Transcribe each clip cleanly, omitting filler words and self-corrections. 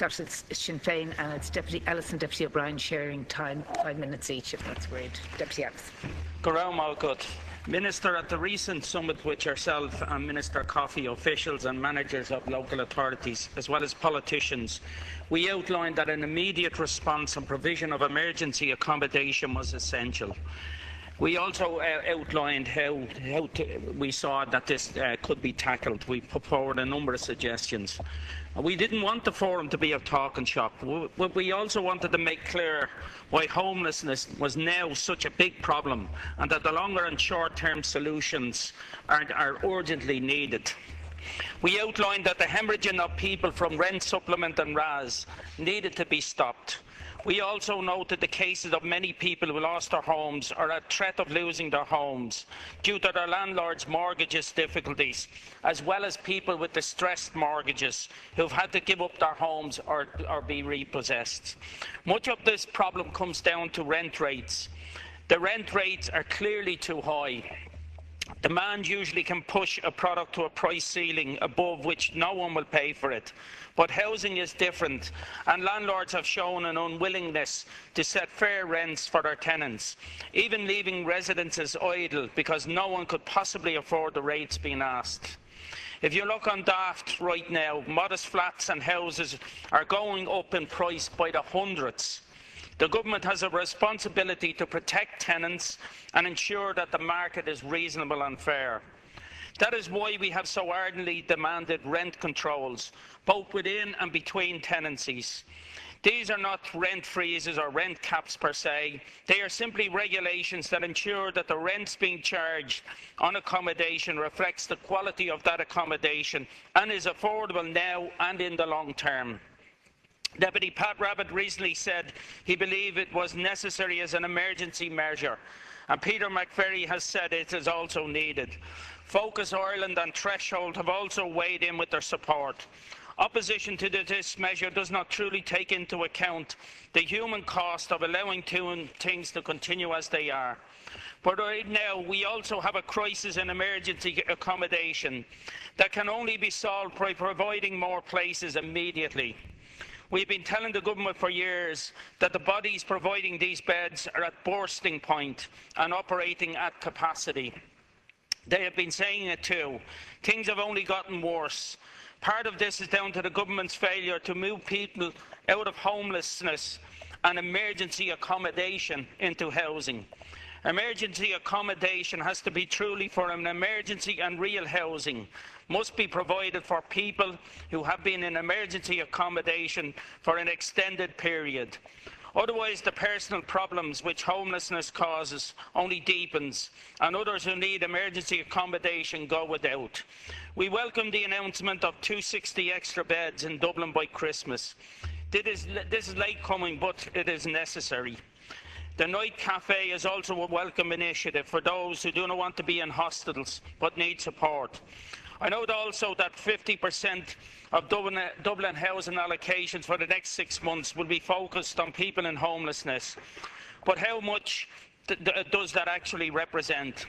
that it's Sinn Féin and it's Deputy Ellis and Deputy O'Brien sharing time, 5 minutes each, if that's great. Deputy Ellis. Good. Minister, at the recent summit with yourself and Minister Coffey, officials and managers of local authorities, as well as politicians, we outlined that an immediate response and provision of emergency accommodation was essential. We also outlined how we saw that this could be tackled. We put forward a number of suggestions. We didn't want the forum to be a talking shop. We also wanted to make clear why homelessness was now such a big problem and that the longer and short-term solutions are urgently needed. We outlined that the hemorrhaging of people from rent supplement and RAS needed to be stopped. We also noted the cases of many people who lost their homes or at threat of losing their homes due to their landlord's mortgages difficulties, as well as people with distressed mortgages who've had to give up their homes or be repossessed. Much of this problem comes down to rent rates. The rent rates are clearly too high. Demand usually can push a product to a price ceiling above which no one will pay for it. But housing is different, and landlords have shown an unwillingness to set fair rents for their tenants, even leaving residences idle because no one could possibly afford the rates being asked. If you look on Daft right now, modest flats and houses are going up in price by the hundreds. The government has a responsibility to protect tenants and ensure that the market is reasonable and fair. That is why we have so ardently demanded rent controls, both within and between tenancies. These are not rent freezes or rent caps per se. They are simply regulations that ensure that the rents being charged on accommodation reflects the quality of that accommodation and is affordable now and in the long term. Deputy Pat Rabbitte recently said he believed it was necessary as an emergency measure, and Peter McVerry has said it is also needed. Focus Ireland and Threshold have also weighed in with their support. Opposition to this measure does not truly take into account the human cost of allowing things to continue as they are. But right now, we also have a crisis in emergency accommodation that can only be solved by providing more places immediately. We've been telling the government for years that the bodies providing these beds are at bursting point and operating at capacity. They have been saying it too. Things have only gotten worse. Part of this is down to the government's failure to move people out of homelessness and emergency accommodation into housing. Emergency accommodation has to be truly for an emergency, and real housing must be provided for people who have been in emergency accommodation for an extended period. Otherwise, the personal problems which homelessness causes only deepens, and others who need emergency accommodation go without. We welcome the announcement of 260 extra beds in Dublin by Christmas. This is late coming, but it is necessary. The Night Cafe is also a welcome initiative for those who do not want to be in hospitals but need support. I note also that 50% of Dublin housing allocations for the next 6 months will be focused on people in homelessness. But how much does that actually represent?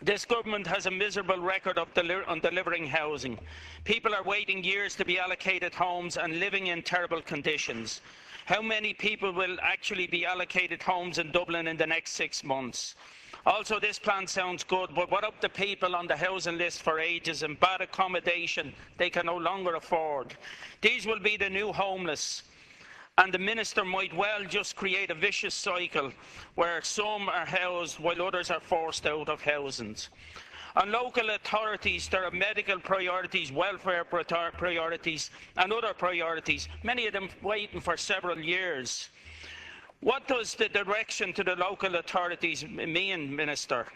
This government has a miserable record of delivering housing. People are waiting years to be allocated homes and living in terrible conditions. How many people will actually be allocated homes in Dublin in the next 6 months? Also, this plan sounds good, but what of the people on the housing list for ages and bad accommodation they can no longer afford? These will be the new homeless, and the minister might well just create a vicious cycle where some are housed while others are forced out of housings. On local authorities, there are medical priorities, welfare priorities and other priorities, many of them waiting for several years. What does the direction to the local authorities mean, Minister?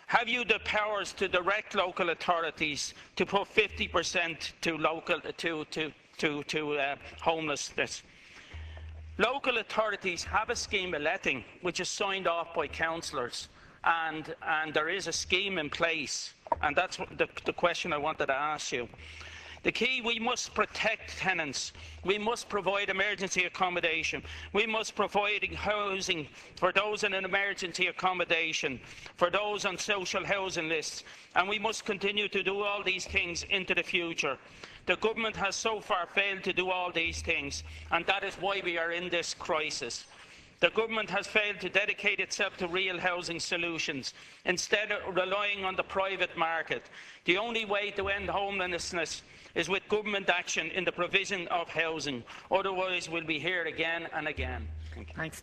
Have you the powers to direct local authorities to put 50% to homelessness? Local authorities have a scheme of letting which is signed off by councillors, and there is a scheme in place, and that's the question I wanted to ask you. The key, we must protect tenants. We must provide emergency accommodation. We must provide housing for those in an emergency accommodation, for those on social housing lists, and we must continue to do all these things into the future. The government has so far failed to do all these things, and that is why we are in this crisis. The government has failed to dedicate itself to real housing solutions, instead of relying on the private market. The only way to end homelessness is with government action in the provision of housing. Otherwise, we'll be here again and again. Thanks.